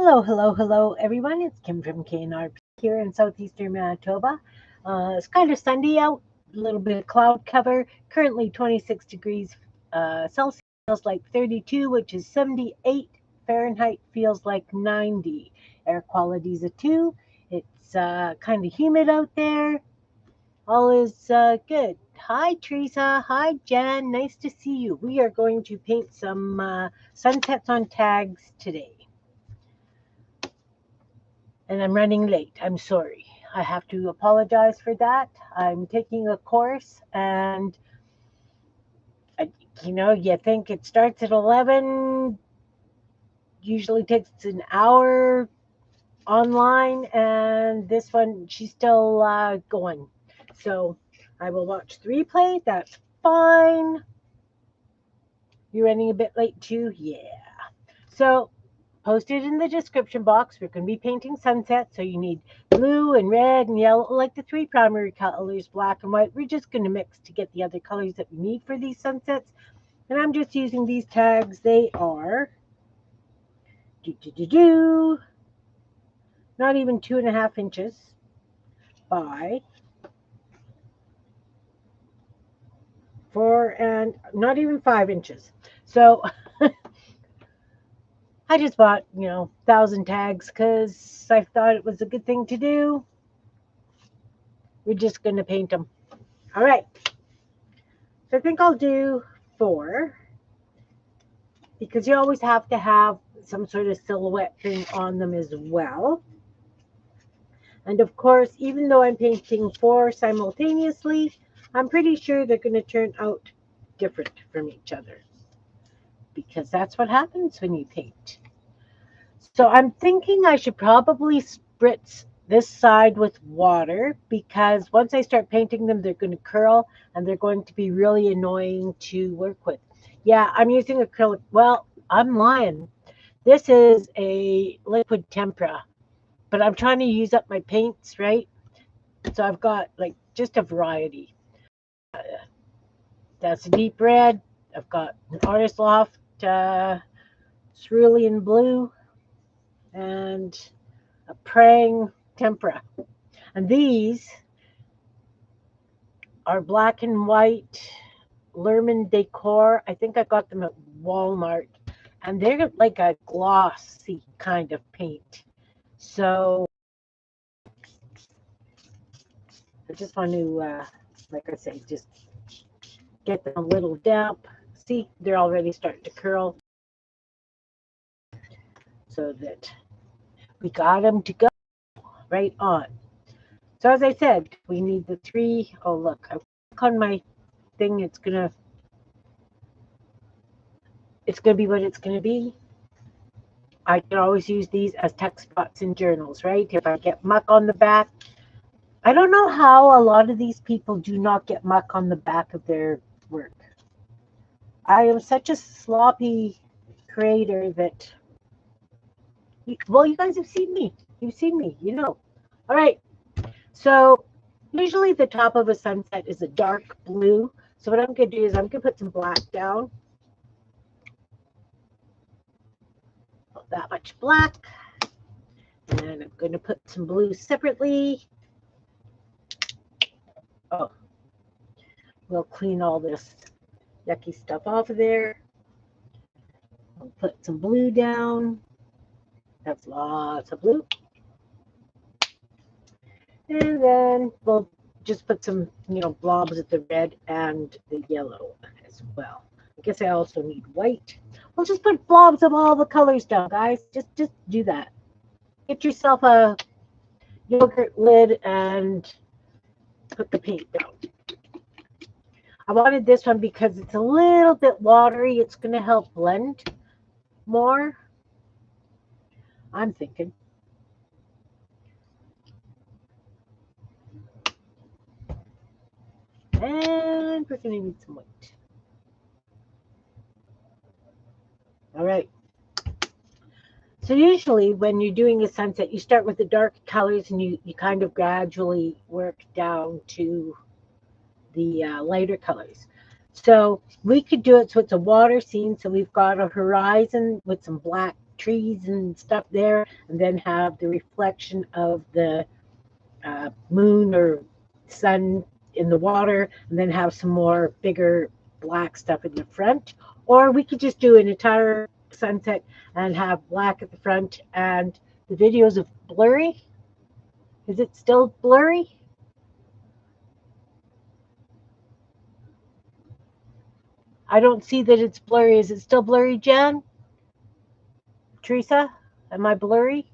Hello, hello, hello, everyone. It's Kim from K&RP here in southeastern Manitoba. It's kind of sunny out, a little bit of cloud cover. Currently 26 degrees Celsius, feels like 32, which is 78 Fahrenheit, feels like 90. Air quality's a 2. It's kind of humid out there. All is good. Hi, Teresa. Hi, Jen. Nice to see you. We are going to paint some sunsets on tags today. And I'm running late. I'm sorry. I have to apologize for that. I'm taking a course, and you think it starts at 11, usually takes an hour online, and this one, she's still going. So I will watch the replay. That's fine. You're running a bit late too? Yeah. So posted in the description box. We're going to be painting sunsets, so you need blue and red and yellow, like the 3 primary colors, black and white. We're just going to mix to get the other colors that we need for these sunsets. And I'm just using these tags. They are not even 2.5 inches by 4 and not even 5 inches. So I just bought, 1,000 tags because I thought it was a good thing to do. We're just going to paint them. All right. So I think I'll do 4 because you always have to have some sort of silhouette thing on them as well. And of course, even though I'm painting 4 simultaneously, I'm pretty sure they're going to turn out different from each other because that's what happens when you paint. So I'm thinking I should probably spritz this side with water because once I start painting them, they're going to curl and they're going to be really annoying to work with. Yeah, I'm using acrylic. Well, I'm lying. This is a liquid tempera, but I'm trying to use up my paints, right? So I've got like just a variety. That's a deep red. I've got an Artist Loft cerulean blue and a praying tempera. And these are black and white Lerman Decor. I think I got them at Walmart. And they're like a glossy kind of paint. So I just want to, like I say, just get them a little damp. See, they're already starting to curl. So that we got them to go right on. So as I said, we need the 3. Oh, look, I click on my thing. It's gonna be what it's gonna be. I can always use these as text spots in journals, right? If I get muck on the back, I don't know how a lot of these people do not get muck on the back of their work. I am such a sloppy creator that, well, you guys have seen me. You've seen me, All right. So usually the top of a sunset is a dark blue. So what I'm going to do is I'm going to put some black down. Not that much black. And I'm going to put some blue separately. Oh, we'll clean all this yucky stuff off of there. I'll put some blue down. That's lots of blue. And then we'll just put some, blobs of the red and the yellow as well. I guess I also need white. We'll just put blobs of all the colors down, guys. Just do that. Get yourself a yogurt lid and put the paint down. I wanted this one because it's a little bit watery. It's going to help blend more, I'm thinking. And we're going to need some white. All right. So usually when you're doing a sunset, you start with the dark colors and you kind of gradually work down to the lighter colors. So we could do it so it's a water scene. So we've got a horizon with some black trees and stuff there, and then have the reflection of the moon or sun in the water, and then have some more bigger black stuff in the front. Or we could just do an entire sunset and have black at the front, and the videos of blurry. Is it still blurry? I don't see that it's blurry. Is it still blurry, Jan? Teresa, am I blurry?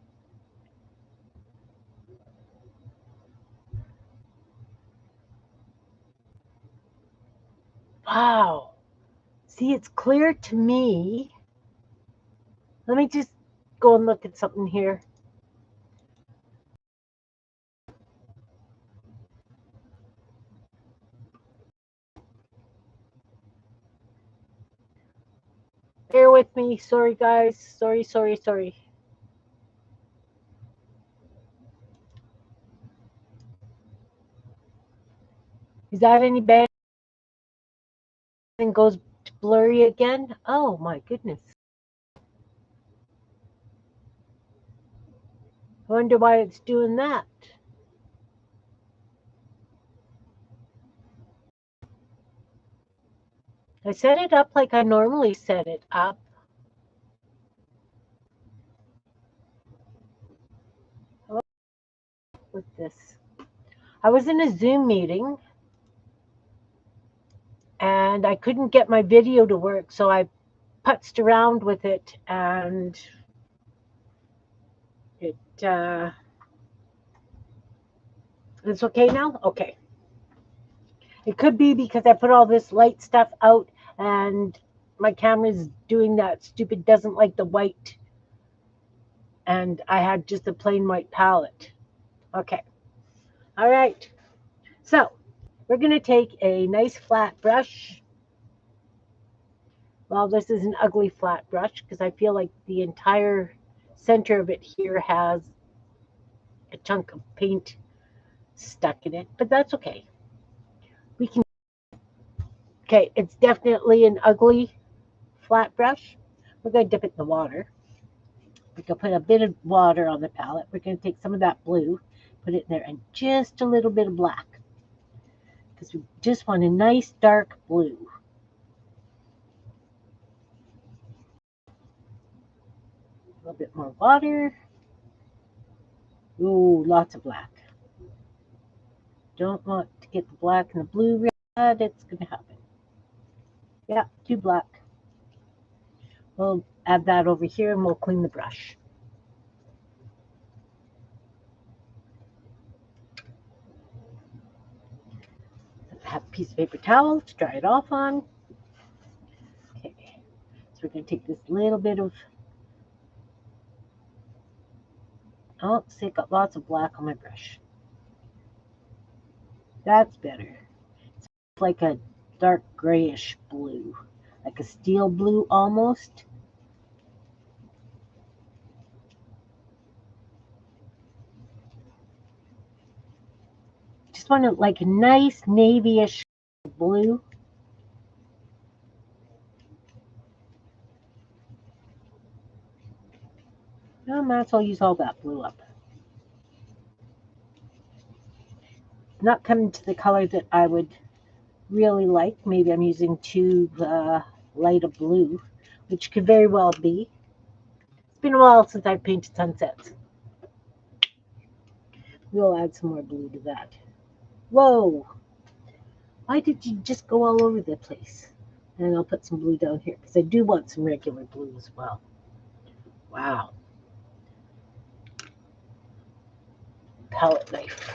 Wow. See, it's clear to me. Let me just go and look at something here. Bear with me. Sorry, guys. Sorry. Is that any better? And goes blurry again? Oh, my goodness. I wonder why it's doing that. I set it up like I normally set it up. With this, I was in a Zoom meeting and I couldn't get my video to work, so I putzed around with it, and it's okay now. Okay, it could be because I put all this light stuff out and my camera's doing that stupid doesn't like the white, and I had just a plain white palette. Okay, all right, so we're going to take a nice flat brush. Well, this is an ugly flat brush because I feel like the entire center of it here has a chunk of paint stuck in it, but that's okay. We can. Okay, it's definitely an ugly flat brush. We're going to dip it in the water. We're going to put a bit of water on the palette. We're going to take some of that blue, put it in there, and just a little bit of black, because we just want a nice dark blue. A little bit more water. Ooh, lots of black. Don't want to get the black and the blue red. It's going to happen. Yeah, too black. We'll add that over here and we'll clean the brush. I have a piece of paper towel to dry it off on. Okay, so we're going to take this little bit of, oh, see, I got lots of black on my brush. That's better. It's like a dark grayish blue, like a steel blue almost. Just want it like a nice navy-ish blue. I might as well use all that blue up. Not coming to the color that I would really like. Maybe I'm using too light a blue, which could very well be. It's been a while since I've painted sunsets. We'll add some more blue to that. Whoa! Why did you just go all over the place? And I'll put some blue down here because I do want some regular blue as well. Wow. Palette knife.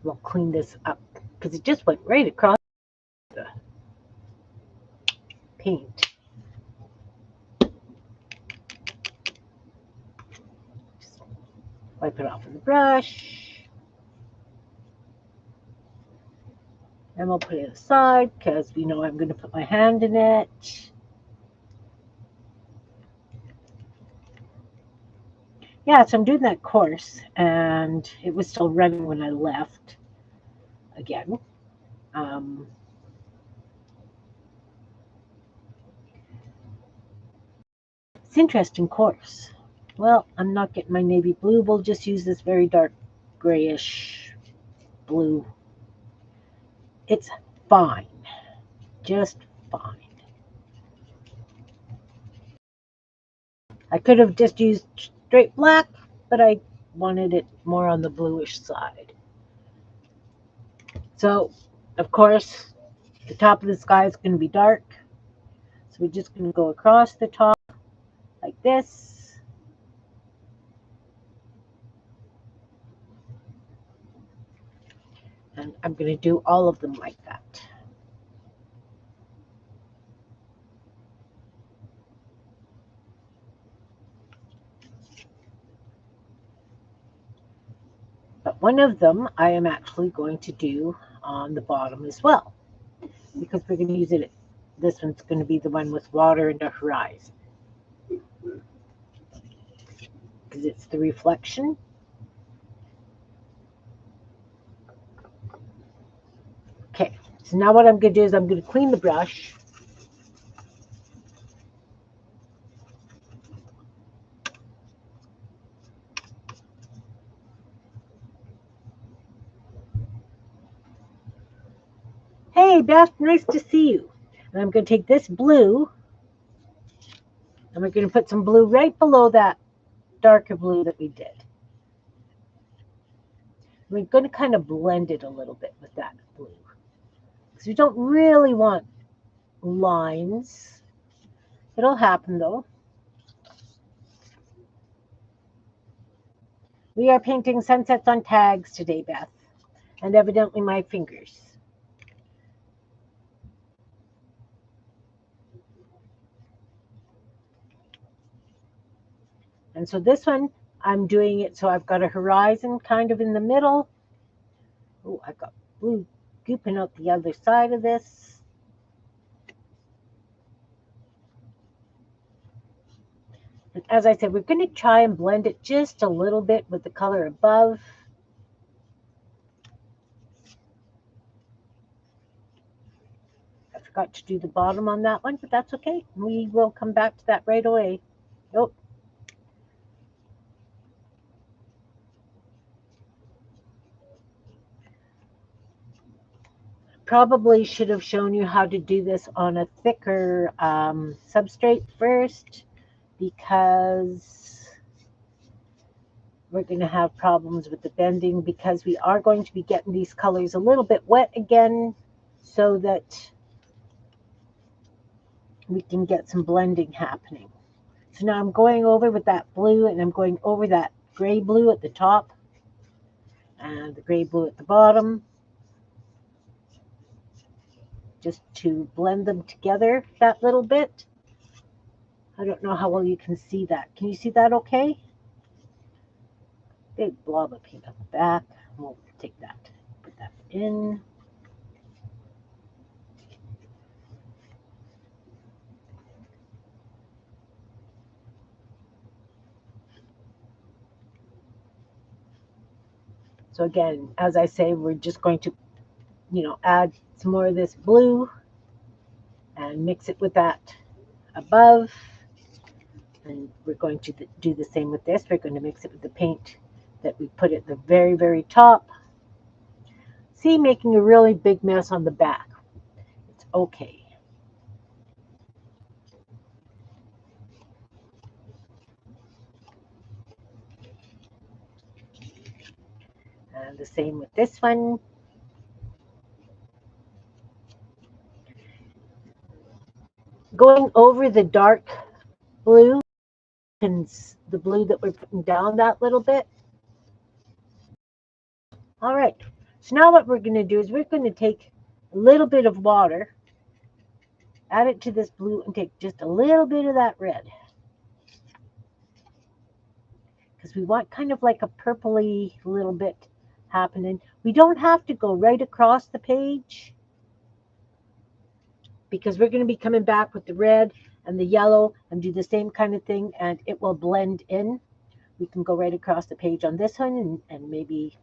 We'll clean this up because it just went right across the paint. Just wipe it off with the brush. And we'll put it aside because we know I'm going to put my hand in it. Yeah, so I'm doing that course, and it was still running when I left again. It's interesting course. Well, I'm not getting my navy blue. We'll just use this very dark grayish blue. It's fine. Just fine. I could have just used straight black, but I wanted it more on the bluish side. So, of course, the top of the sky is going to be dark. So we're just going to go across the top like this. And I'm going to do all of them like that. But one of them I am actually going to do on the bottom as well, because we're going to use it. This one's going to be the one with water and a horizon, because it's the reflection. Okay, so now what I'm going to do is I'm going to clean the brush. Hey, Beth, nice to see you. And I'm going to take this blue, and we're going to put some blue right below that darker blue that we did. We're going to kind of blend it a little bit with that blue, because we don't really want lines. It'll happen, though. We are painting sunsets on tags today, Beth, and evidently my fingers. And so this one, I'm doing it so I've got a horizon kind of in the middle. Oh, I've got blue gooping out the other side of this. And as I said, we're going to try and blend it just a little bit with the color above. I forgot to do the bottom on that one, but that's okay. We will come back to that right away. Nope. Probably should have shown you how to do this on a thicker substrate first, because we're going to have problems with the bending, because we are going to be getting these colors a little bit wet again, so that we can get some blending happening. So now I'm going over with that blue, and I'm going over that gray blue at the top and the gray blue at the bottom, just to blend them together that little bit. I don't know how well you can see that. Can you see that okay? Big blob of paint on the back. We'll take that, put that in. So again, as I say, we're just going to, add some more of this blue and mix it with that above. And we're going to do the same with this. We're going to mix it with the paint that we put at the very, very top. See, making a really big mess on the back. It's okay. And the same with this one. Going over the dark blue, and the blue that we're putting down that little bit. All right, so now what we're going to do is we're going to take a little bit of water, add it to this blue, and take just a little bit of that red, because we want kind of like a purpley little bit happening. We don't have to go right across the page, because we're going to be coming back with the red and the yellow and do the same kind of thing, and it will blend in. We can go right across the page on this one and maybe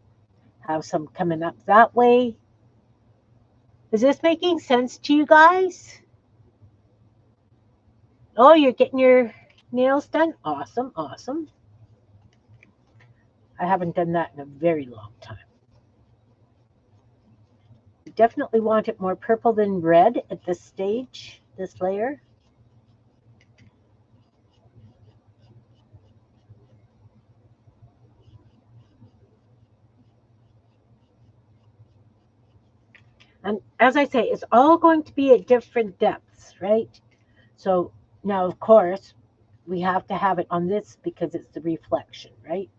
have some coming up that way. Is this making sense to you guys? Oh, you're getting your Nails done. Awesome, awesome. I haven't done that in a very long time. Definitely want it more purple than red at this stage, this layer. And as I say, it's all going to be at different depths, right? So now, of course, we have to have it on this because it's the reflection, right?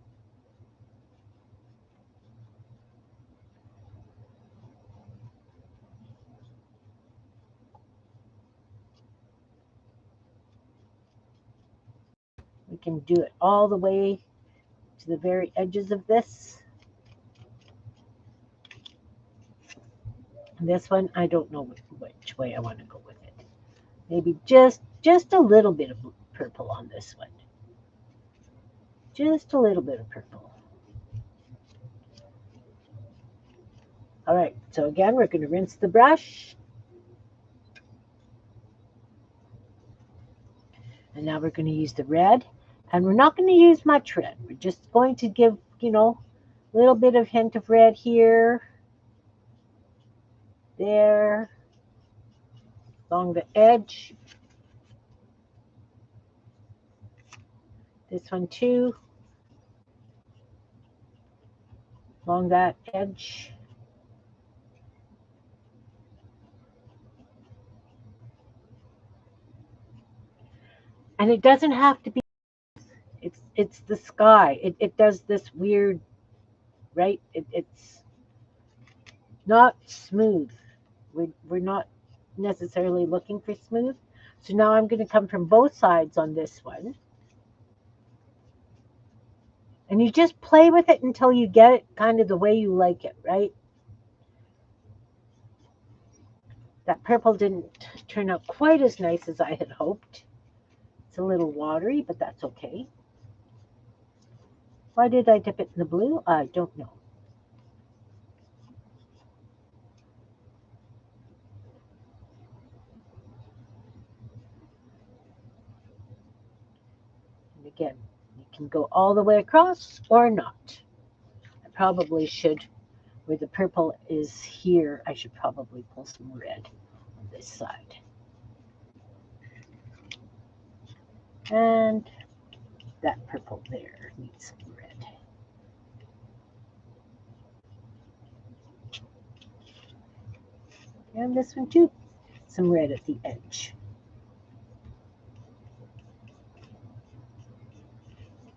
We can do it all the way to the very edges of this. This one, I don't know which way I want to go with it. Maybe just a little bit of purple on this one. Just a little bit of purple. All right, so again, we're going to rinse the brush. And now we're going to use the red. And we're not going to use much red. We're just going to give, a little bit of hint of red here, there, along the edge. This one too, along that edge. And it doesn't have to be, it's the sky. It does this weird, right? It's not smooth. We're not necessarily looking for smooth. So now I'm going to come from both sides on this one. And you just play with it until you get it kind of the way you like it, right? That purple didn't turn out quite as nice as I had hoped. It's a little watery, but that's okay. Why did I dip it in the blue? I don't know. And again, you can go all the way across or not. I probably should, where the purple is here, I should probably pull some red on this side. And that purple there needs some red. And this one too, some red at the edge.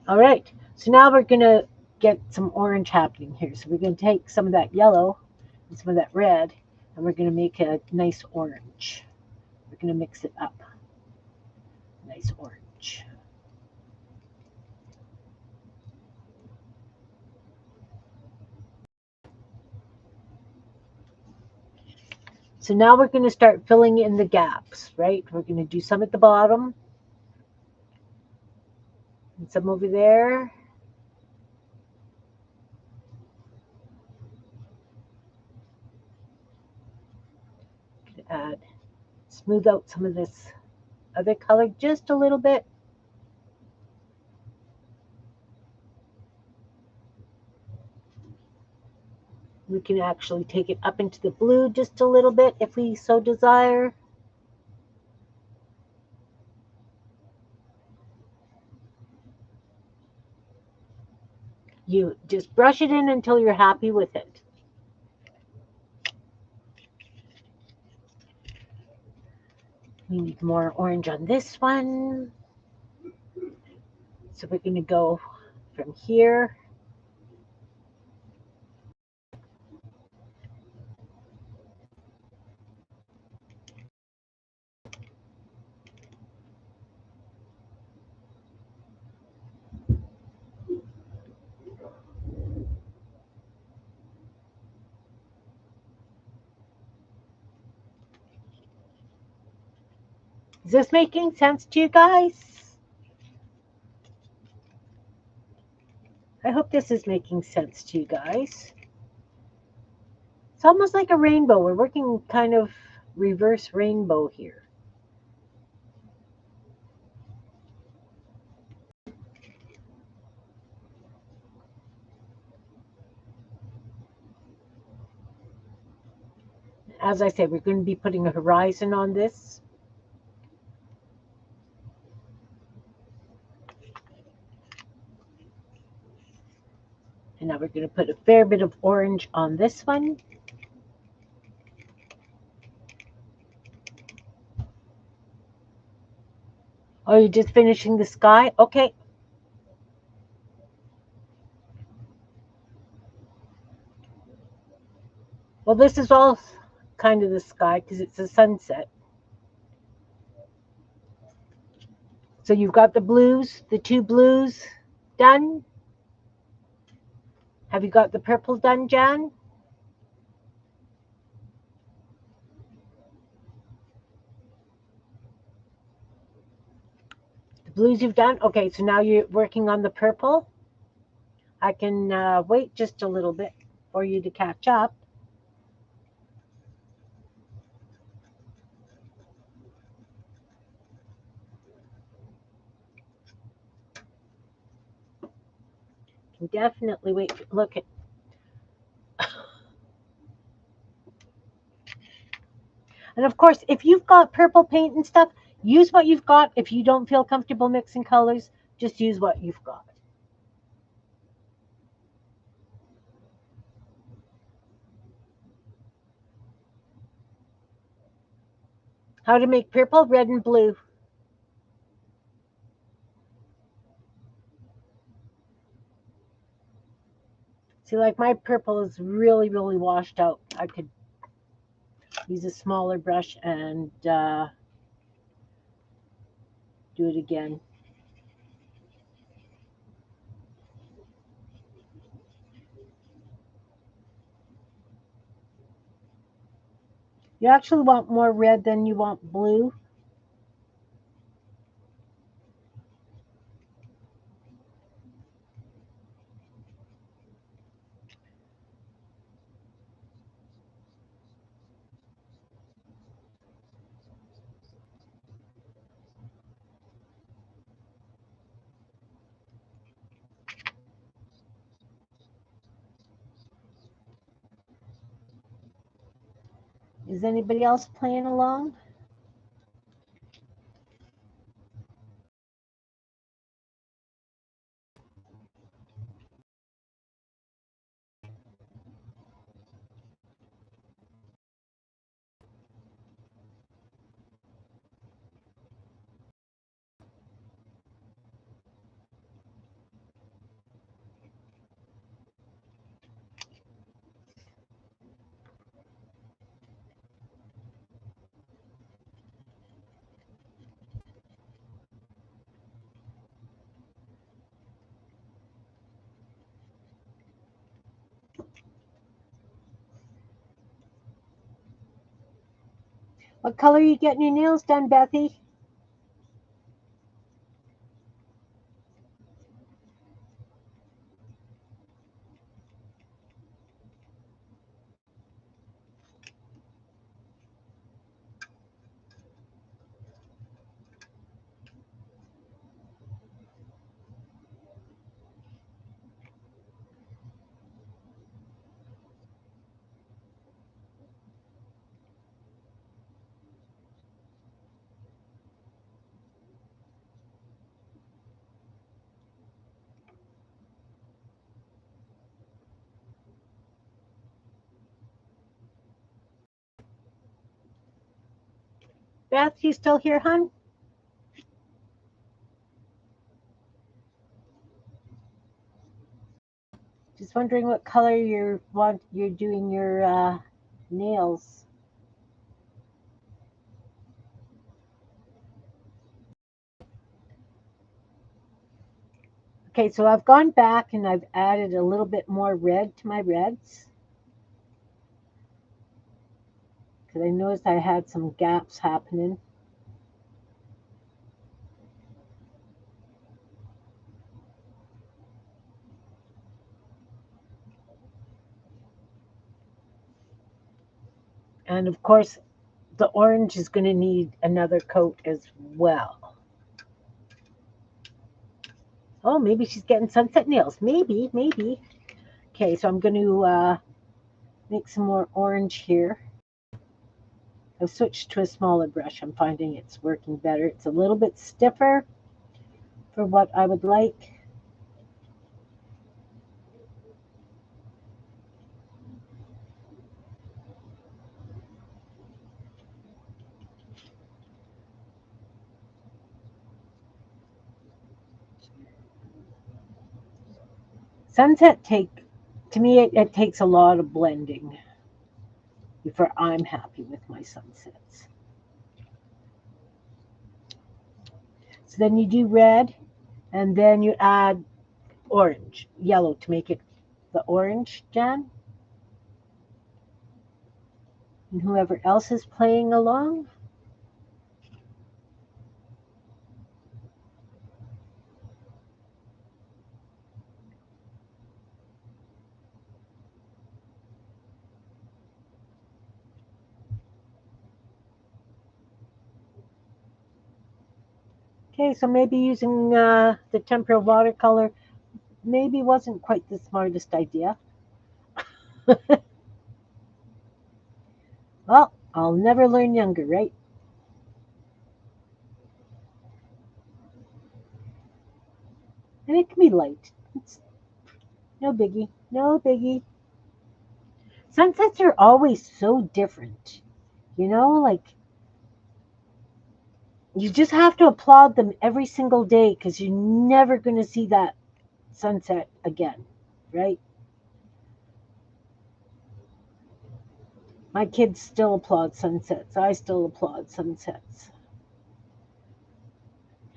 All right, so now we're going to get some orange happening here. So we're going to take some of that yellow and some of that red, and we're going to make a nice orange. We're going to mix it up. Nice orange. So now we're going to start filling in the gaps, right? We're going to do some at the bottom and some over there. Add, smooth out some of this other color just a little bit. We can actually take it up into the blue just a little bit if we so desire. You just brush it in until you're happy with it. We need more orange on this one. So we're going to go from here. Is this making sense to you guys? I hope this is making sense to you guys. It's almost like a rainbow. We're working kind of reverse rainbow here. as I said, we're going to be putting a horizon on this. And now we're going to put a fair bit of orange on this one. Oh, you're just finishing the sky? Okay. Well, this is all kind of the sky because it's a sunset. So you've got the blues, the two blues done. Have you got the purple done, Jan? The blues you've done? Okay, so now you're working on the purple. I can wait just a little bit for you to catch up. Can definitely wait. Look at. And of course, if you've got purple paint and stuff, use what you've got. If you don't feel comfortable mixing colors, just use what you've got. How to make purple, red, and blue. See, like my purple is really, really washed out. I could use a smaller brush and do it again. You actually want more red than you want blue. Is anybody else playing along? What color are you getting your nails done, Bethy? Beth, you still here, hon? Just wondering what color you're doing your nails. Okay, so I've gone back and I've added a little bit more red to my reds because I noticed I had some gaps happening. And of course, the orange is going to need another coat as well. Oh, maybe she's getting sunset nails. Maybe, maybe. Okay, so I'm going to make some more orange here. I've switched to a smaller brush. I'm finding it's working better. It's a little bit stiffer for what I would like. Sunset take to me it takes a lot of blending before I'm happy with my sunsets. So then you do red, and then you add orange, yellow to make it the orange, Jan, and whoever else is playing along. Okay, so maybe using the tempera watercolor maybe wasn't quite the smartest idea. Well, I'll never learn younger, right? And it can be light. It's no biggie, no biggie. Sunsets are always so different, like you just have to applaud them every single day because you're never going to see that sunset again, right? My kids still applaud sunsets. I still applaud sunsets.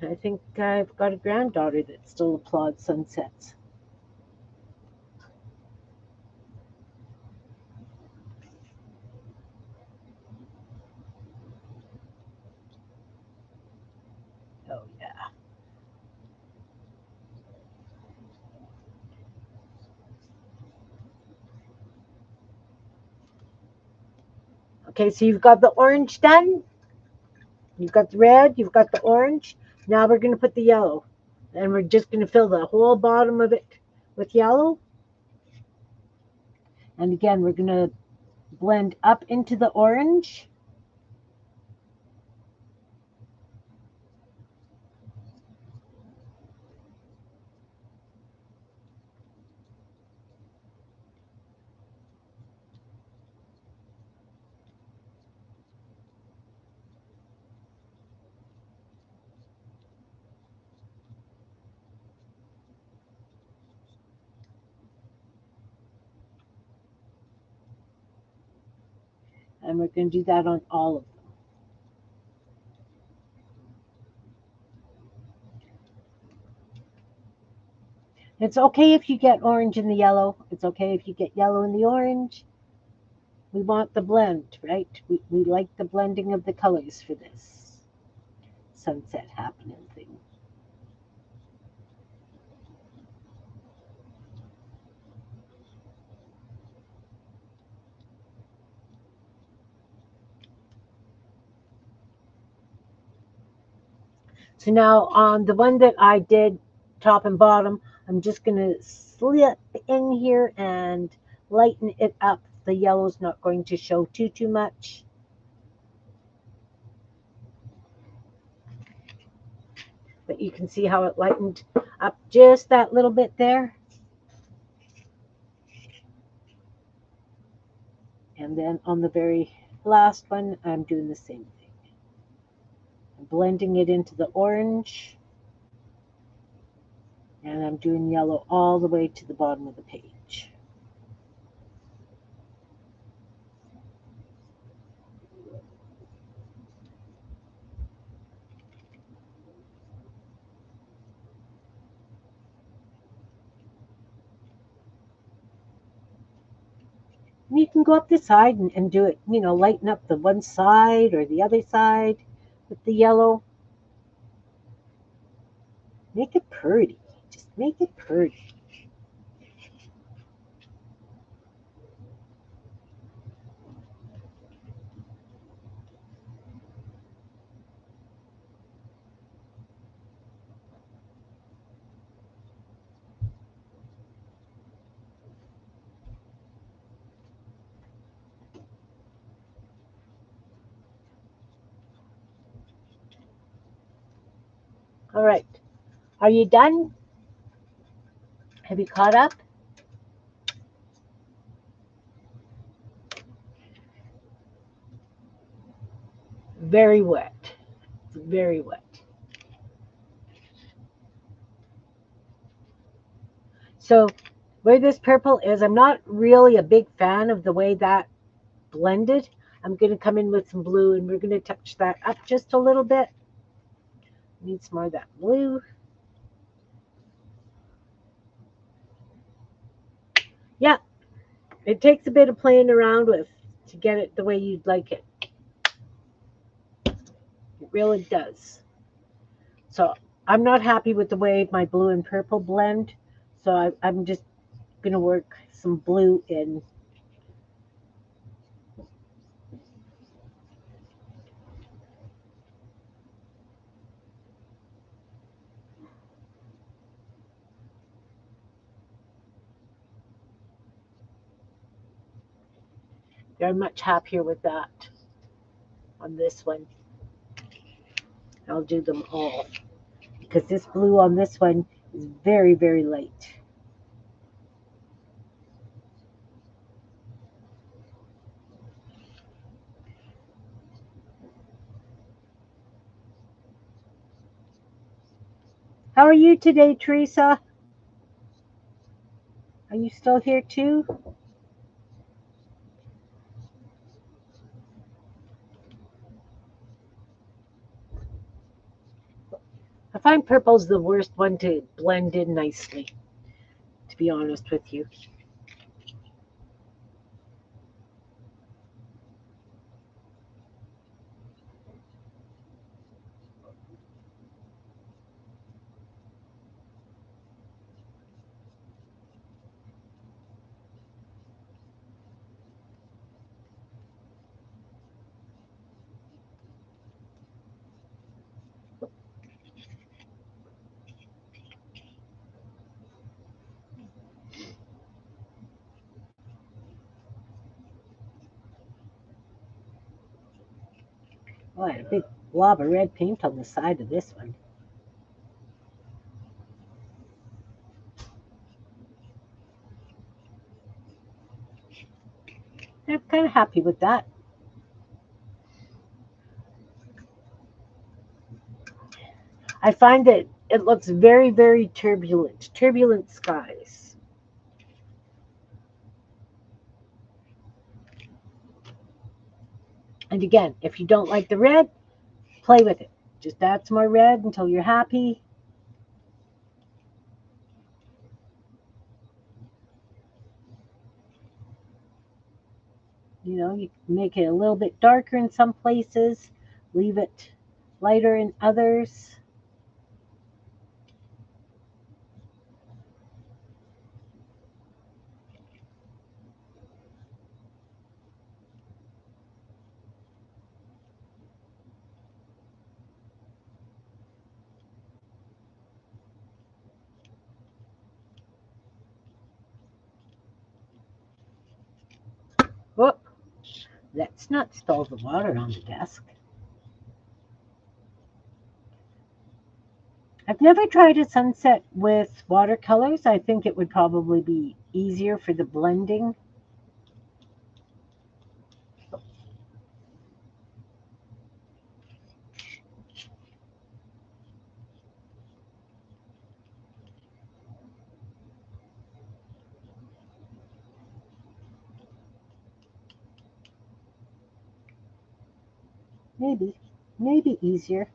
I think I've got a granddaughter that still applauds sunsets. Oh, yeah. Okay, so you've got the orange done. You've got the red, you've got the orange. Now we're going to put the yellow. And we're just going to fill the whole bottom of it with yellow. And again, we're going to blend up into the orange. And we're going to do that on all of them. It's okay if you get orange in the yellow. It's okay if you get yellow in the orange. We want the blend, right? We like the blending of the colors for this sunset happening thing. So now on the one that I did top and bottom, I'm just going to slip in here and lighten it up. The yellow's not going to show too much. But you can see how it lightened up just that little bit there. And then on the very last one, I'm doing the same thing. I'm blending it into the orange. And I'm doing yellow all the way to the bottom of the page. And you can go up the side and do it, lighten up the one side or the other side with the yellow. Make it pretty. Just make it pretty. All right. Are you done? Have you caught up? Very wet. Very wet. So where this purple is, I'm not really a big fan of the way that blended. I'm going to come in with some blue and we're going to touch that up just a little bit. Need some more of that blue. Yeah, it takes a bit of playing around with to get it the way you'd like it. It really does. So I'm not happy with the way my blue and purple blend. So I'm just going to work some blue in. I'm much happier with that on this one. I'll do them all because this blue on this one is very, very light. How are you today, Teresa? Are you still here too? I find purple's the worst one to blend in nicely, to be honest with you. Oh, I had a big blob of red paint on the side of this one. I'm kind of happy with that. I find that it looks very, very turbulent skies. And again, if you don't like the red, play with it. Just add some more red until you're happy. You know, you can make it a little bit darker in some places, leave it lighter in others. Whoop, let's not spill the water on the desk. I've never tried a sunset with watercolors. I think it would probably be easier for the blending. Maybe, maybe easier.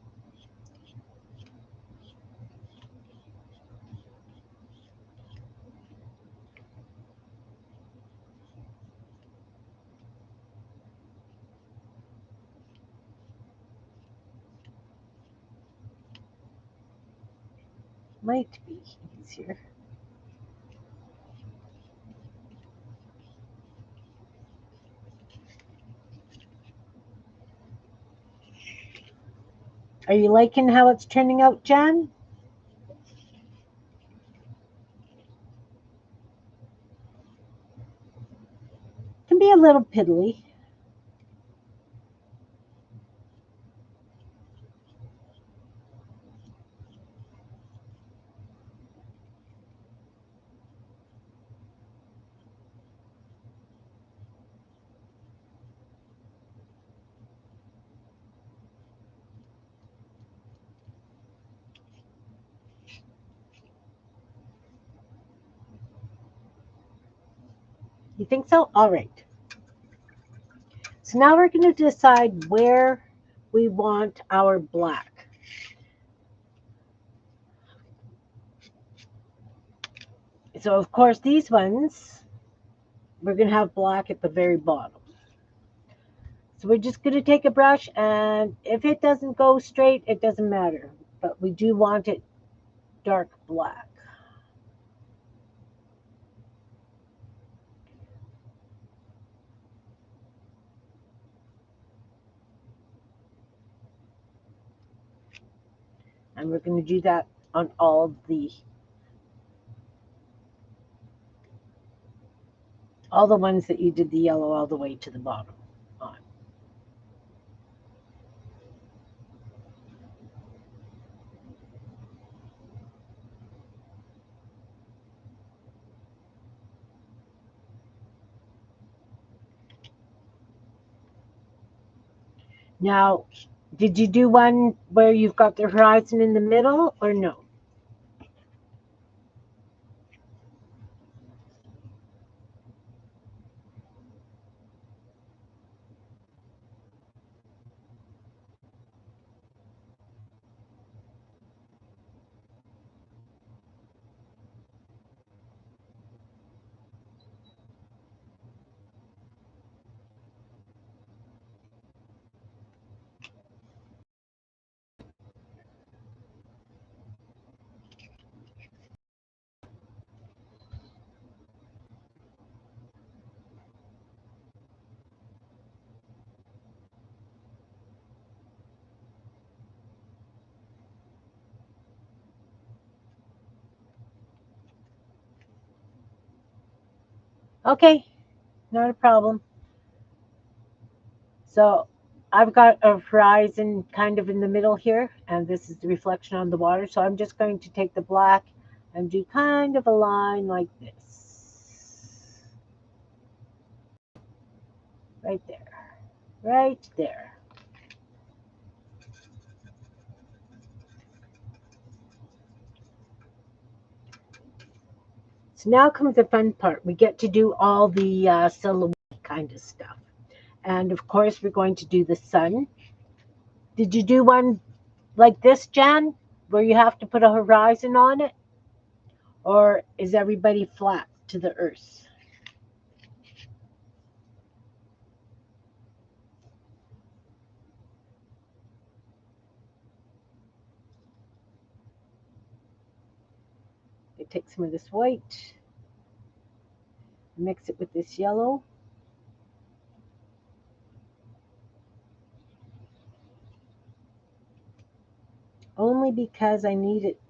Might be easier. Are you liking how it's turning out, Jan? Can be a little piddly. You think so? All right. So now we're going to decide where we want our black. So of course these ones, we're going to have black at the very bottom. So we're just going to take a brush, and if it doesn't go straight, it doesn't matter. But we do want it dark black. And we're going to do that on all the ones that you did the yellow all the way to the bottom on. Now, did you do one where you've got the horizon in the middle or no? Okay, not a problem. So I've got a horizon kind of in the middle here, and this is the reflection on the water. So I'm just going to take the black and do kind of a line like this. Right there. Right there. So now comes the fun part. We get to do all the silhouette kind of stuff. And of course, we're going to do the sun. Did you do one like this, Jan, where you have to put a horizon on it? Or is everybody flat to the earth? I take some of this white, mix it with this yellow. Only because I need it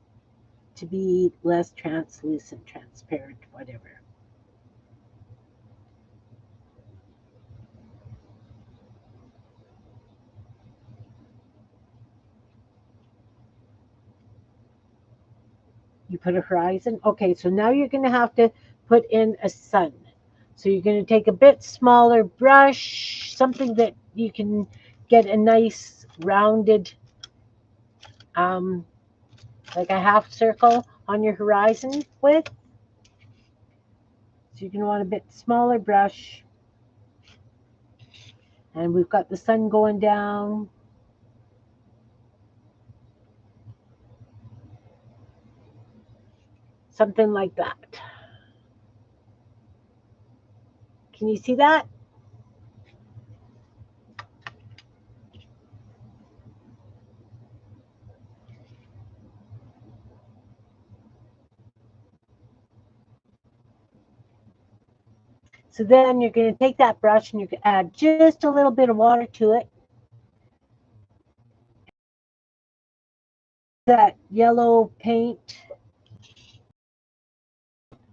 to be less translucent, transparent, whatever. You put a horizon. Okay, so now you're going to have to put in a sun. So you're going to take a bit smaller brush, something that you can get a nice rounded, um, like a half circle on your horizon with. So you're going to want a bit smaller brush. And we've got the sun going down. Something like that. Can you see that? So then you're going to take that brush and you can add just a little bit of water to it. That yellow paint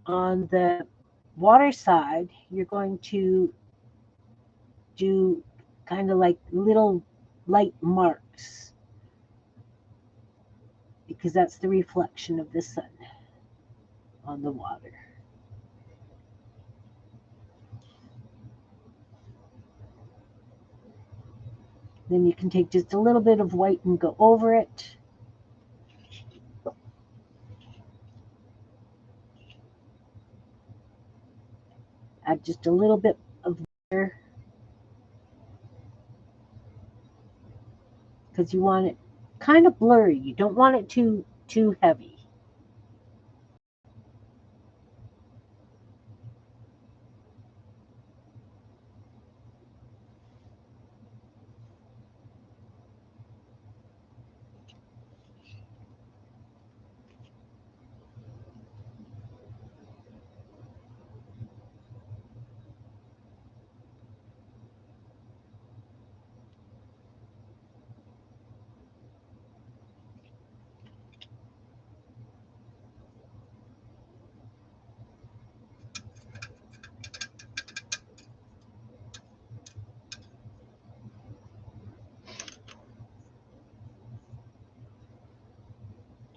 on the water side, you're going to do kind of like little light marks because that's the reflection of the sun on the water. Then you can take just a little bit of white and go over it. Add just a little bit of water because you want it kind of blurry. You don't want it too heavy.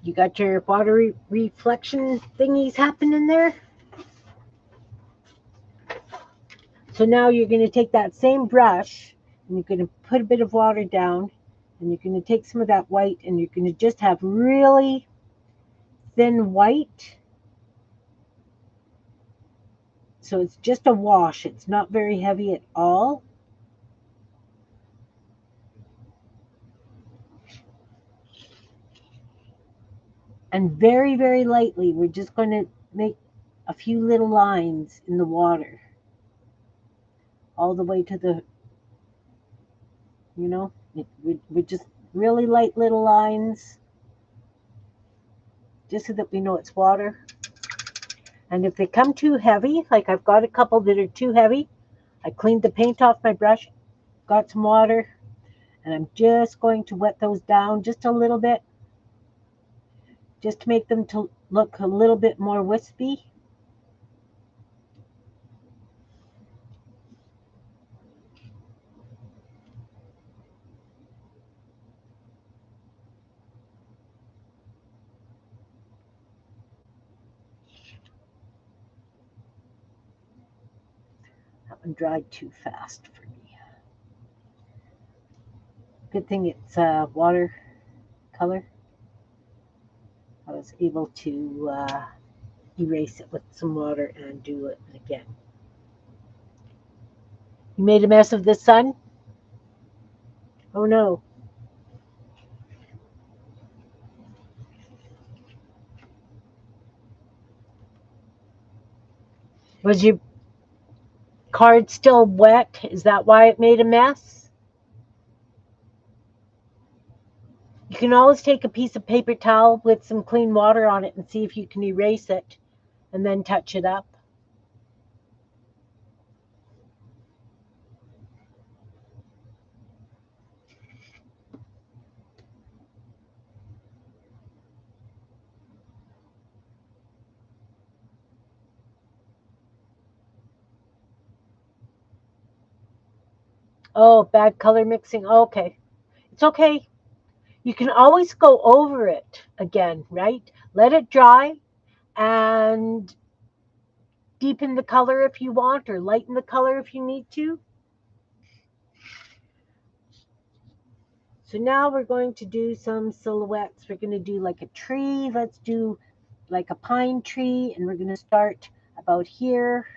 You got your water reflection thingies happening there? So now you're going to take that same brush and you're going to put a bit of water down and you're going to take some of that white and you're going to just have really thin white. So it's just a wash. It's not very heavy at all. And very, very lightly, we're just going to make a few little lines in the water. All the way to the, we're just really light little lines. Just so that we know it's water. And if they come too heavy, like I've got a couple that are too heavy, I cleaned the paint off my brush, got some water, and I'm just going to wet those down just a little bit, just to make them to look a little bit more wispy. That one dried too fast for me. Good thing it's water color. I was able to erase it with some water and do it again. You made a mess of this, son? Oh no. Was your card still wet? Is that why it made a mess? You can always take a piece of paper towel with some clean water on it and see if you can erase it and then touch it up. Oh, bad color mixing. Oh, okay. It's okay. You can always go over it again, right? Let it dry and deepen the color if you want or lighten the color if you need to. So now we're going to do some silhouettes. We're going to do like a tree. Let's do like a pine tree, and we're going to start about here.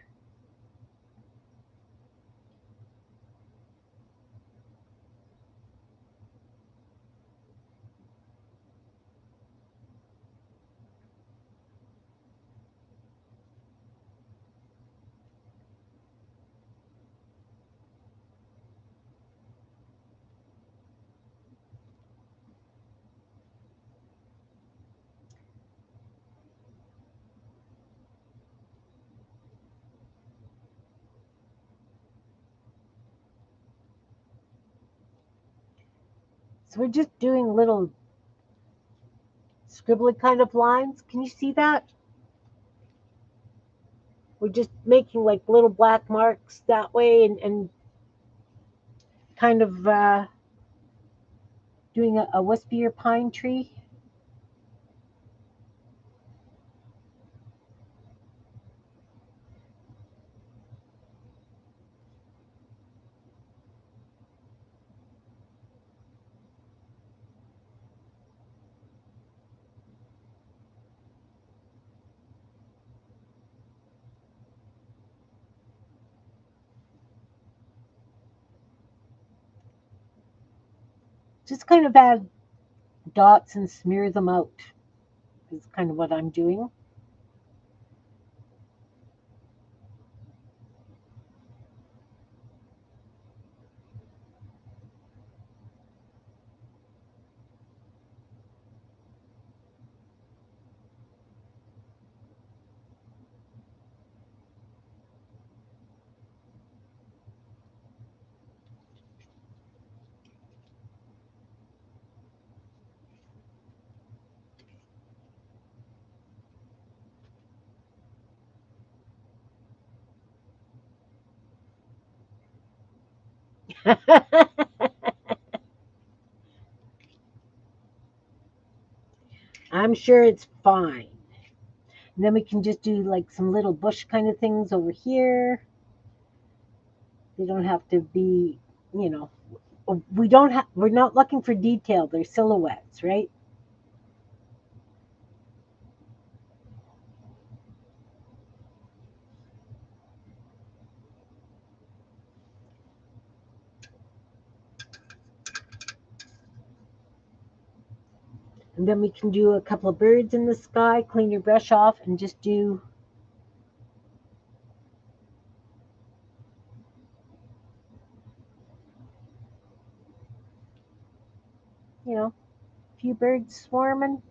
So we're just doing little scribbly kind of lines. Can you see that? We're just making like little black marks that way and kind of doing a wispier pine tree. Just kind of add dots and smear them out is kind of what I'm doing. I'm sure it's fine. And then we can just do like some little bush kind of things over here. They don't have to be, you know, we're not looking for detail. They're silhouettes, right? And then we can do a couple of birds in the sky, clean your brush off, and just do, you know, a few birds swarming.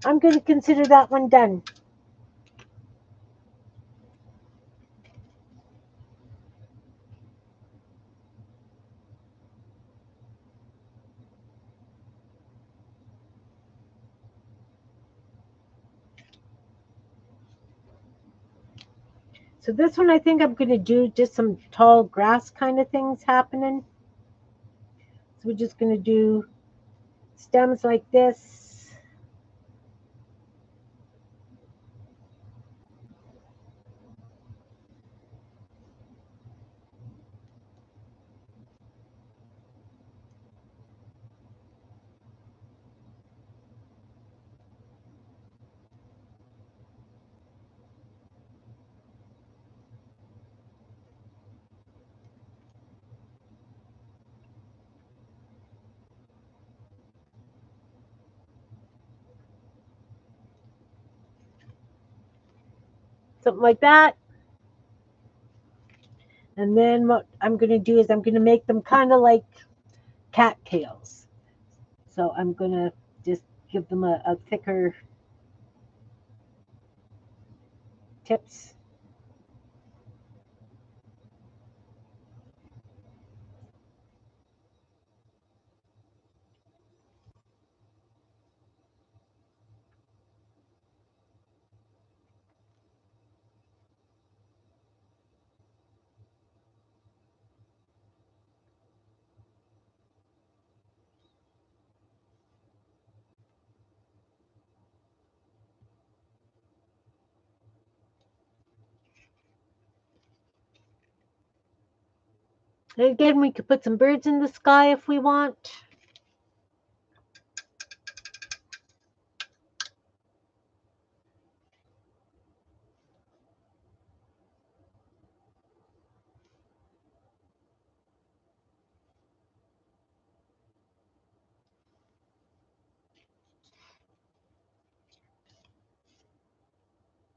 I'm going to consider that one done. So this one, I think I'm going to do just some tall grass kind of things happening. So we're just going to do stems like this. Something like that. And then what I'm going to do is I'm going to make them kind of like cattails. So I'm going to just give them a thicker tips. And again, we could put some birds in the sky if we want.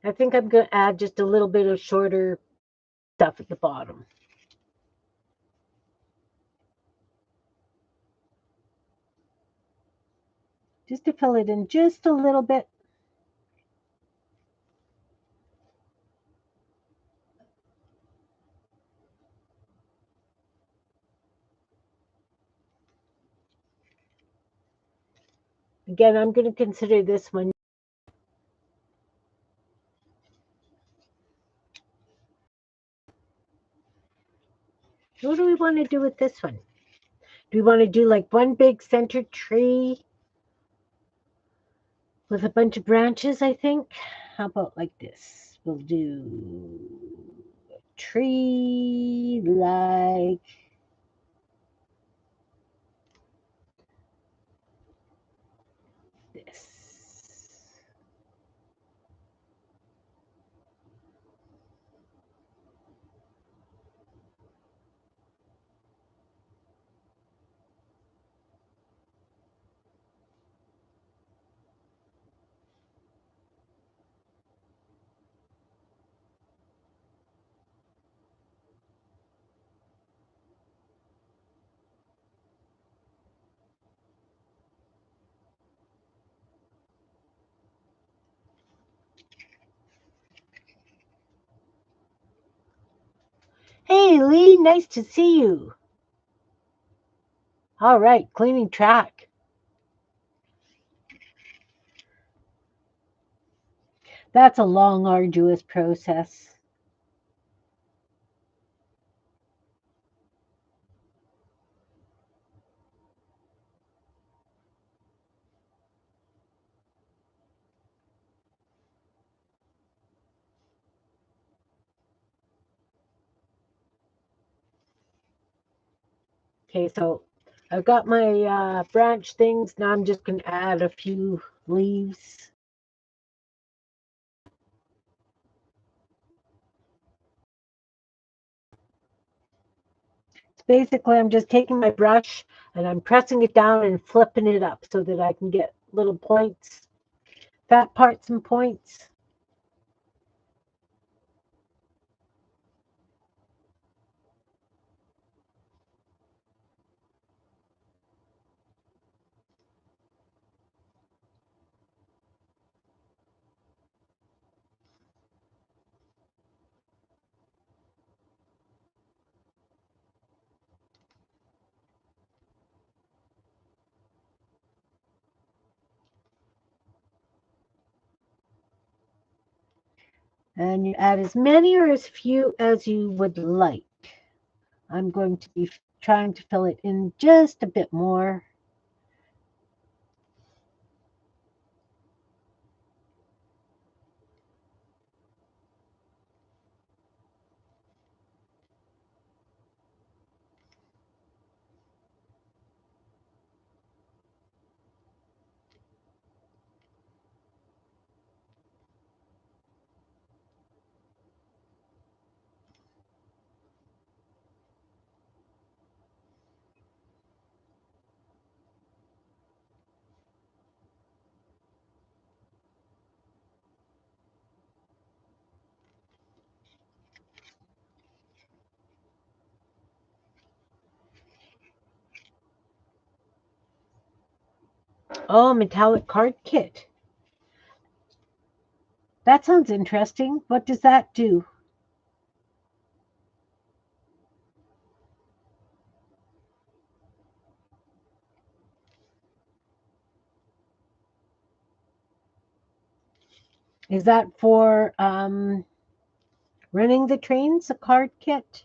I think I'm going to add just a little bit of shorter stuff at the bottom. Just to fill it in just a little bit. Again, I'm going to consider this one. What do we want to do with this one? Do we want to do like one big center tree with a bunch of branches, I think? How about like this? We'll do a tree like this. Hey, Lee, nice to see you. All right, cleaning track. That's a long, arduous process. Okay, so I've got my branch things. Now I'm just going to add a few leaves. So basically, I'm just taking my brush and I'm pressing it down and flipping it up so that I can get little points, fat parts and points. And you add as many or as few as you would like. I'm going to be trying to fill it in just a bit more. Oh, metallic card kit. That sounds interesting. What does that do? Is that for running the trains, a card kit?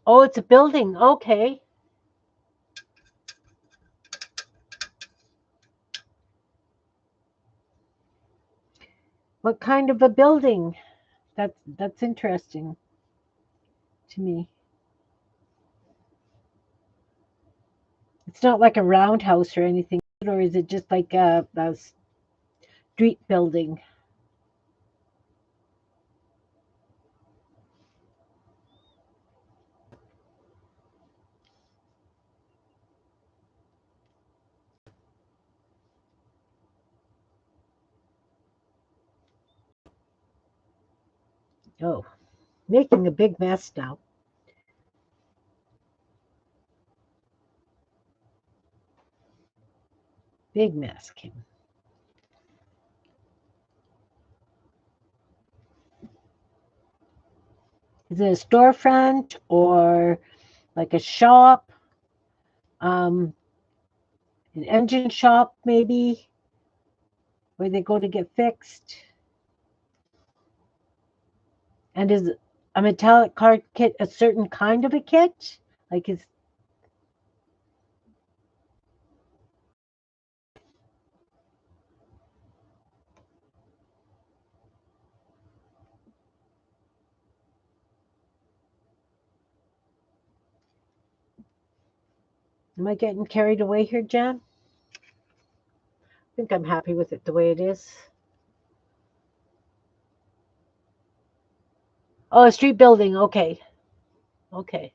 Oh, it's a building. Okay. What kind of a building? That's interesting to me. It's not like a roundhouse or anything, or is it just like a street building? Oh, making a big mess now. Big mess, Kim. Is it a storefront or like a shop? Um, an engine shop, maybe, where they go to get fixed? And is a metallic card kit a certain kind of a kit? Like, is am I getting carried away here, Jan? I think I'm happy with it the way it is. Oh, a street building. Okay. Okay.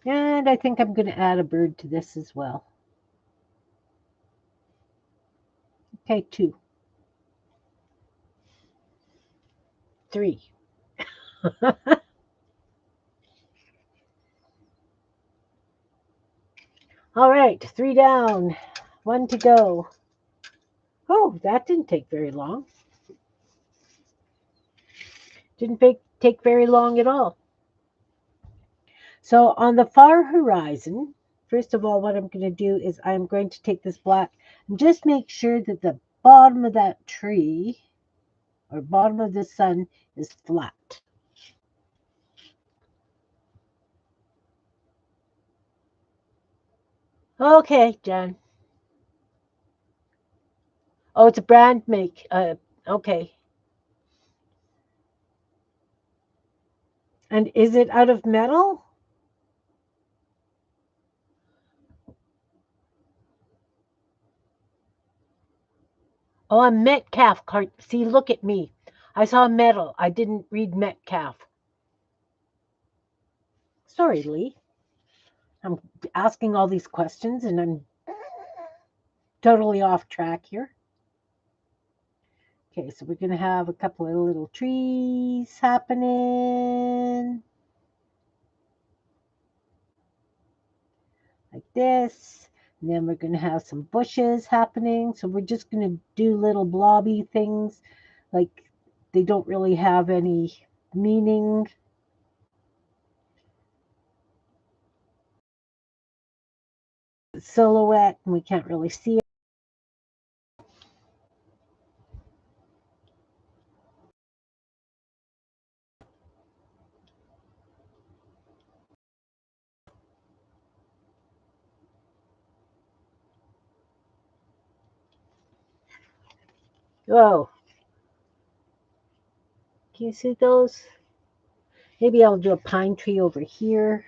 And I think I'm going to add a bird to this as well. Okay, 2. 3. All right, 3 down, 1 to go. Oh, that didn't take very long. Didn't take very long at all. So on the far horizon, first of all, what I'm going to do is I'm going to take this black and just make sure that the bottom of that tree or bottom of the sun is flat. Okay, done. Oh, it's a brand make. Okay. And is it out of metal? Oh, a Metcalf card. See, look at me. I saw metal. I didn't read Metcalf. Sorry, Lee. I'm asking all these questions and I'm totally off track here. Okay, so we're going to have a couple of little trees happening. Like this. And then we're going to have some bushes happening. So we're just going to do little blobby things. Like they don't really have any meaning. Silhouette, and we can't really see it. Whoa. Can you see those? Maybe I'll do a pine tree over here.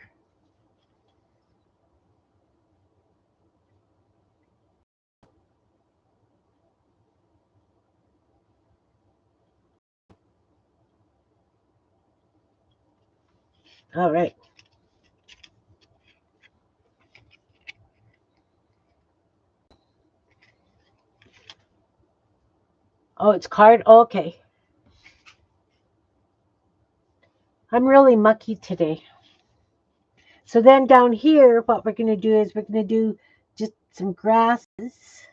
All right. Oh, it's card. Okay. I'm really mucky today. So then down here, what we're going to do is we're going to do just some grasses.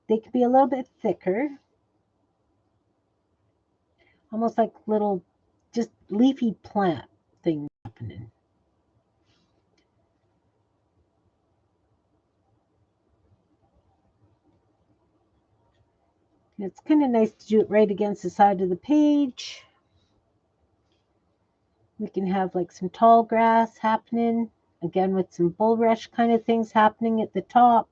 They can be a little bit thicker. Almost like little, just leafy plant thing happening. It's kind of nice to do it right against the side of the page. We can have like some tall grass happening, again with some bulrush kind of things happening at the top.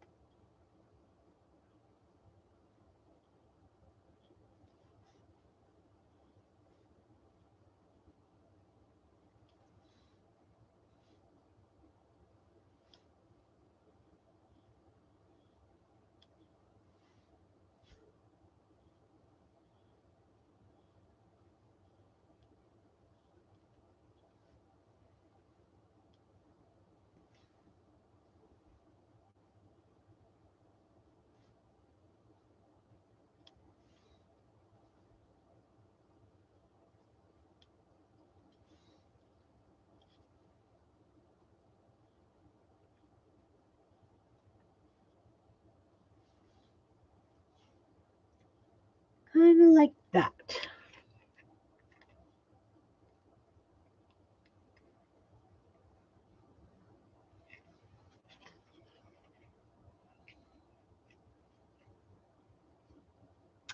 Kind of like that.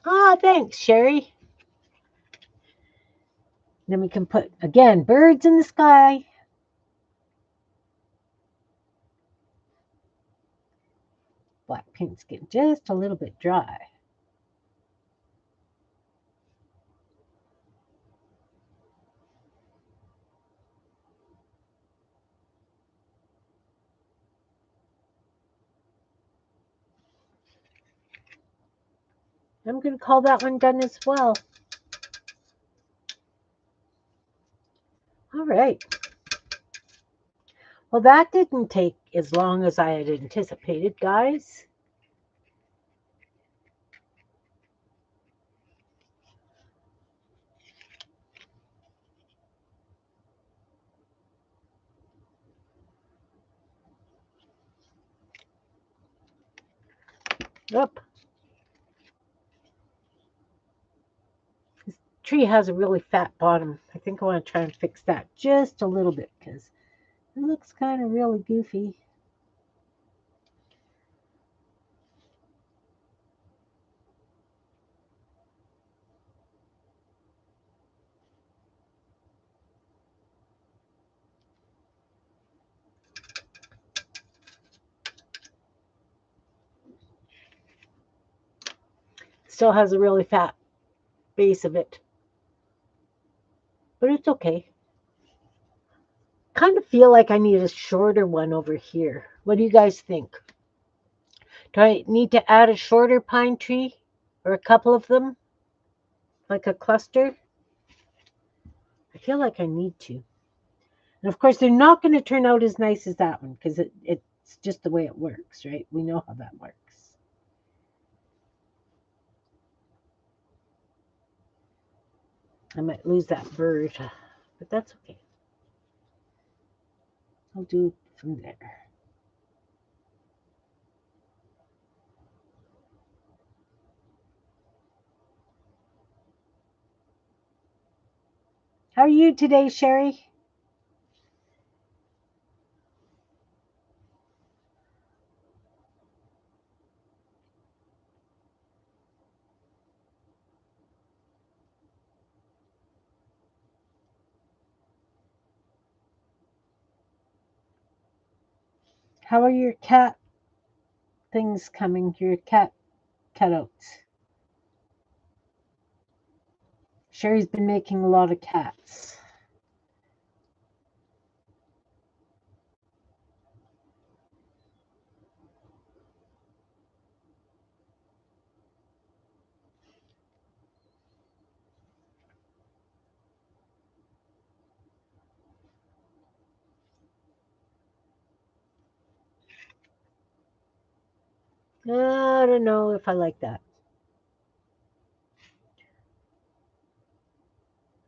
Ah, thanks, Sherry. Then we can put, again, birds in the sky. Black paint's getting just a little bit dry. I'm going to call that one done as well. All right. Well, that didn't take as long as I had anticipated, guys. Yep. This tree has a really fat bottom. I think I want to try and fix that just a little bit because it looks kind of really goofy. Still has a really fat base of it, but it's okay. Kind of feel like I need a shorter one over here. What do you guys think? Do I need to add a shorter pine tree or a couple of them, like a cluster? I feel like I need to. And of course, they're not going to turn out as nice as that one because it's just the way it works, right? We know how that works. I might lose that bird, but that's okay. I'll do from there. How are you today, Sherry? How are your cat things coming? Your cat cutouts? Sherry's been making a lot of cats. I don't know if I like that.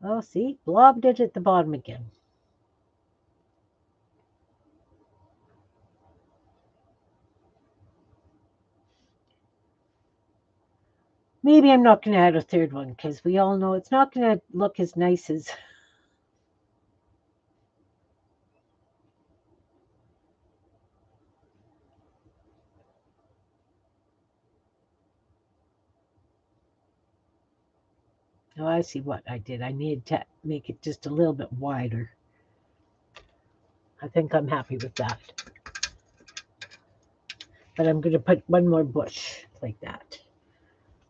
Oh, see, blobbed it at the bottom again. Maybe I'm not going to add a third one because we all know it's not going to look as nice as. Oh, I see what I did. I needed to make it just a little bit wider. I think I'm happy with that. But I'm going to put one more bush like that.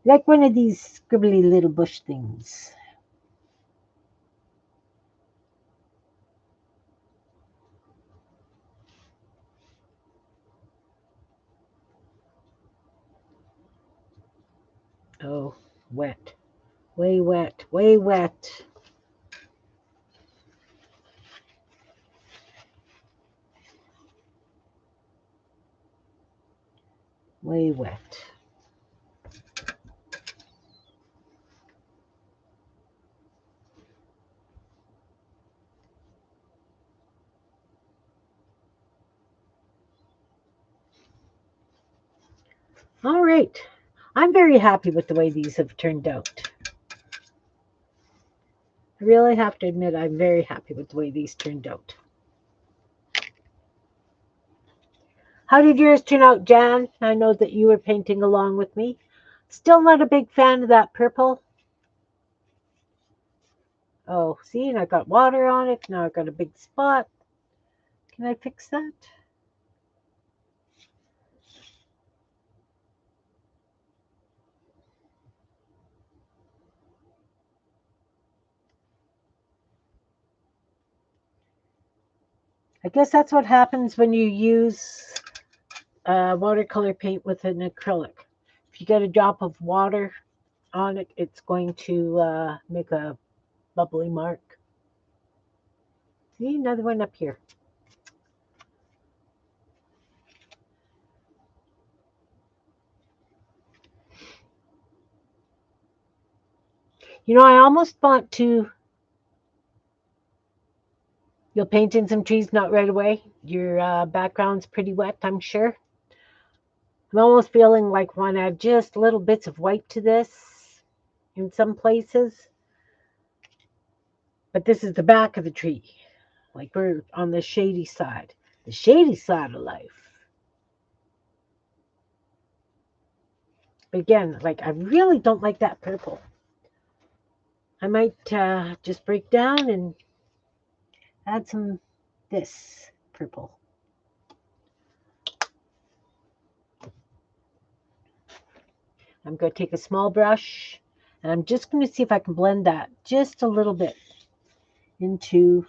Like one of these scribbly little bush things. Oh, wet. Way wet. Way wet. Way wet. All right. I'm very happy with the way these have turned out. I really have to admit, I'm very happy with the way these turned out. How did yours turn out, Jan? I know that you were painting along with me. Still not a big fan of that purple. Oh, see, and I got water on it. Now I got a big spot. Can I fix that? I guess that's what happens when you use watercolor paint with an acrylic. If you get a drop of water on it, it's going to make a bubbly mark. See, another one up here. You know, I almost want to. You'll paint in some trees, not right away. Your background's pretty wet, I'm sure. I'm almost feeling like want to add just little bits of white to this in some places. But this is the back of the tree. Like we're on the shady side of life. But again, like I really don't like that purple. I might just break down and add some this purple. I'm going to take a small brush and I'm just going to see if I can blend that just a little bit into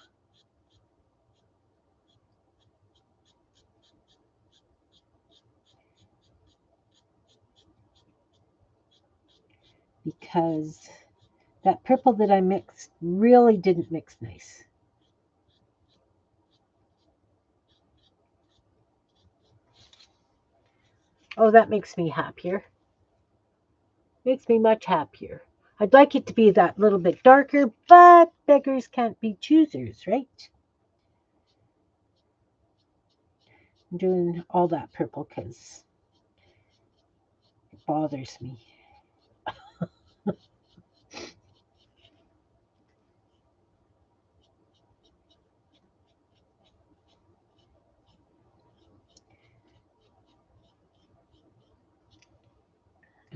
because that purple that I mixed really didn't mix nice. Oh, that makes me happier. Makes me much happier. I'd like it to be that little bit darker, but beggars can't be choosers, right? I'm doing all that purple because it bothers me.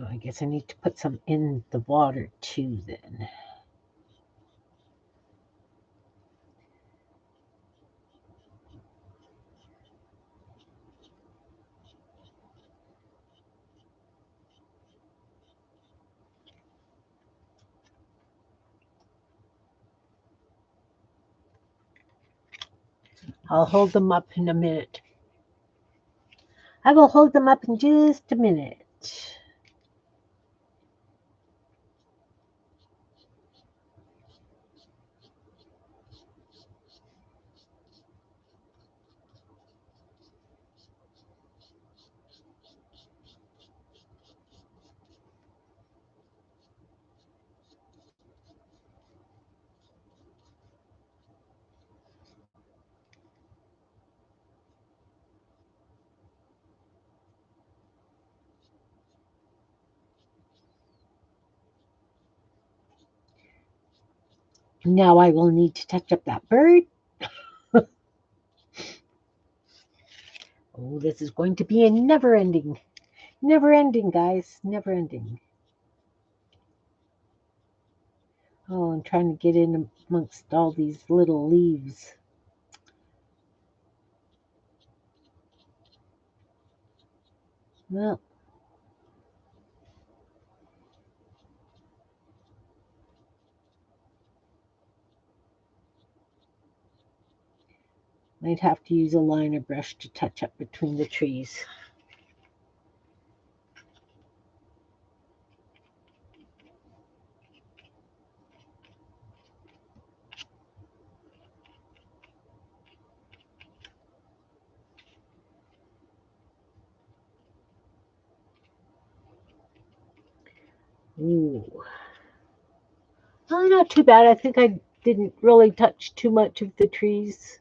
Oh, I guess I need to put some in the water too then. I'll hold them up in a minute. I will hold them up in just a minute. Now I will need to touch up that bird. Oh, this is going to be a never ending, guys, never ending. Oh, I'm trying to get in amongst all these little leaves. Well, might have to use a liner brush to touch up between the trees. Ooh. Oh, not too bad. I think I didn't really touch too much of the trees.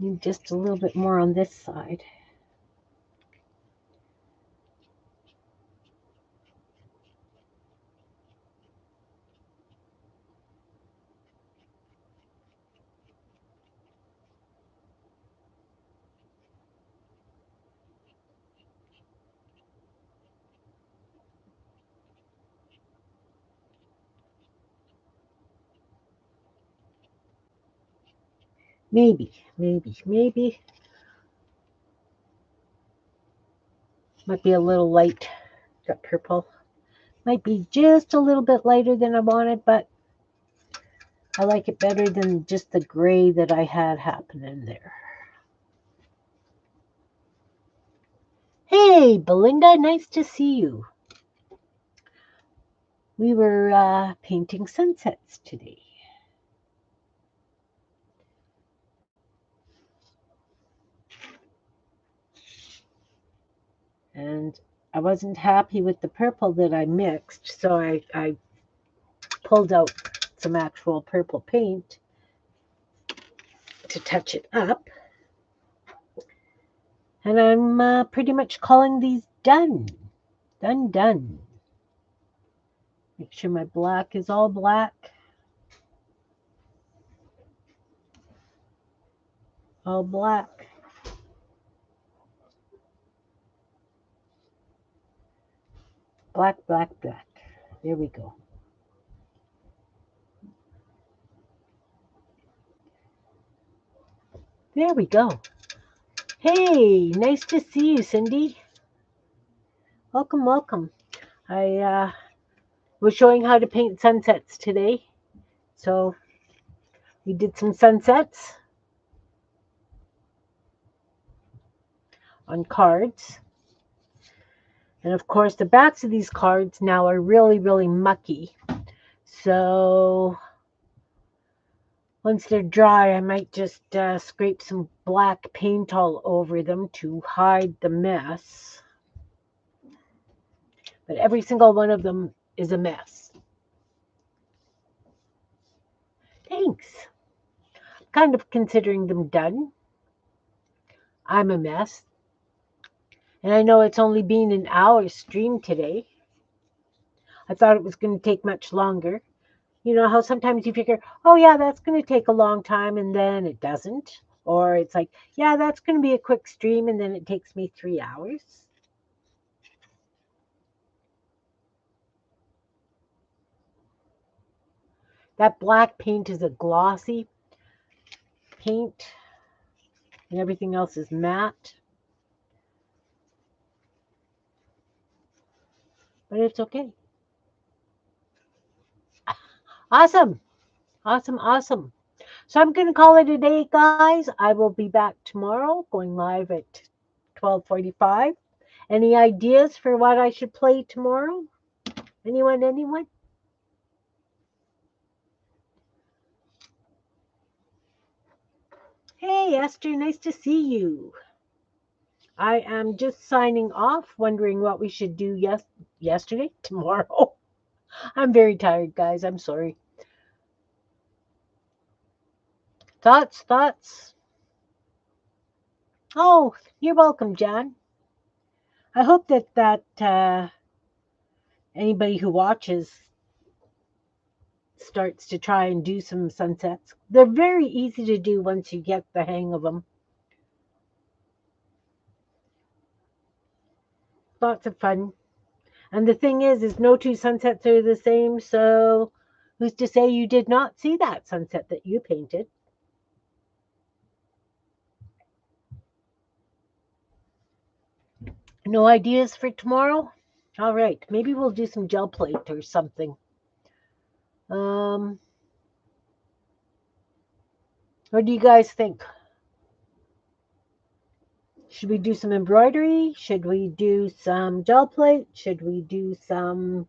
Need just a little bit more on this side. Maybe. Might be a little light, that purple. Might be just a little bit lighter than I wanted, but I like it better than just the gray that I had happening there. Hey, Belinda, nice to see you. We were painting sunsets today. And I wasn't happy with the purple that I mixed, so I pulled out some actual purple paint to touch it up. And I'm pretty much calling these done. Done. Make sure my black is all black. All black. Black. There we go. There we go. Hey, nice to see you, Cindy. Welcome. I was showing how to paint sunsets today. So we did some sunsets on cards. And of course, the backs of these cards now are really mucky. So once they're dry, I might just scrape some black paint all over them to hide the mess. But every single one of them is a mess. Thanks. Kind of considering them done. I'm a mess. And I know it's only been an hour stream today. I thought it was going to take much longer. You know how sometimes you figure, oh yeah, that's going to take a long time, and then it doesn't. Or it's like, yeah, that's going to be a quick stream, and then it takes me 3 hours. That black paint is a glossy paint, and everything else is matte. But it's okay. Awesome. So I'm going to call it a day, guys. I will be back tomorrow, going live at 12:45. Any ideas for what I should play tomorrow? Anyone? Hey, Esther, nice to see you. I am just signing off, wondering what we should do tomorrow. I'm very tired, guys. I'm sorry. Thoughts? Oh, you're welcome, John. I hope that anybody who watches starts to try and do some sunsets. They're very easy to do once you get the hang of them. Lots of fun. And the thing is no two sunsets are the same, so who's to say you did not see that sunset that you painted? No ideas for tomorrow? All right, maybe we'll do some gel plate or something. What do you guys think? Should we do some embroidery? Should we do some gel plate? Should we do something?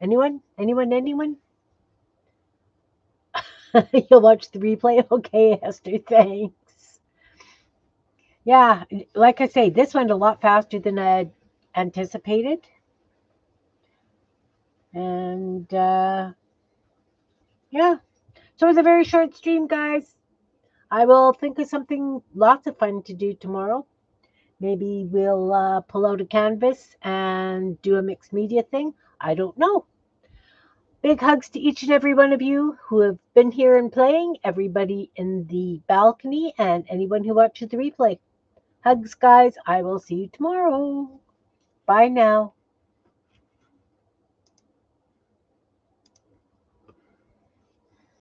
Anyone? You'll watch the replay? Okay, Esther, thanks. Yeah, like I say, this went a lot faster than I had anticipated. And yeah, so it was a very short stream, guys. I will think of something lots of fun to do tomorrow. Maybe we'll pull out a canvas and do a mixed media thing. I don't know. Big hugs to each and every one of you who have been here and playing, everybody in the balcony, and anyone who watches the replay. Hugs, guys. I will see you tomorrow. Bye now.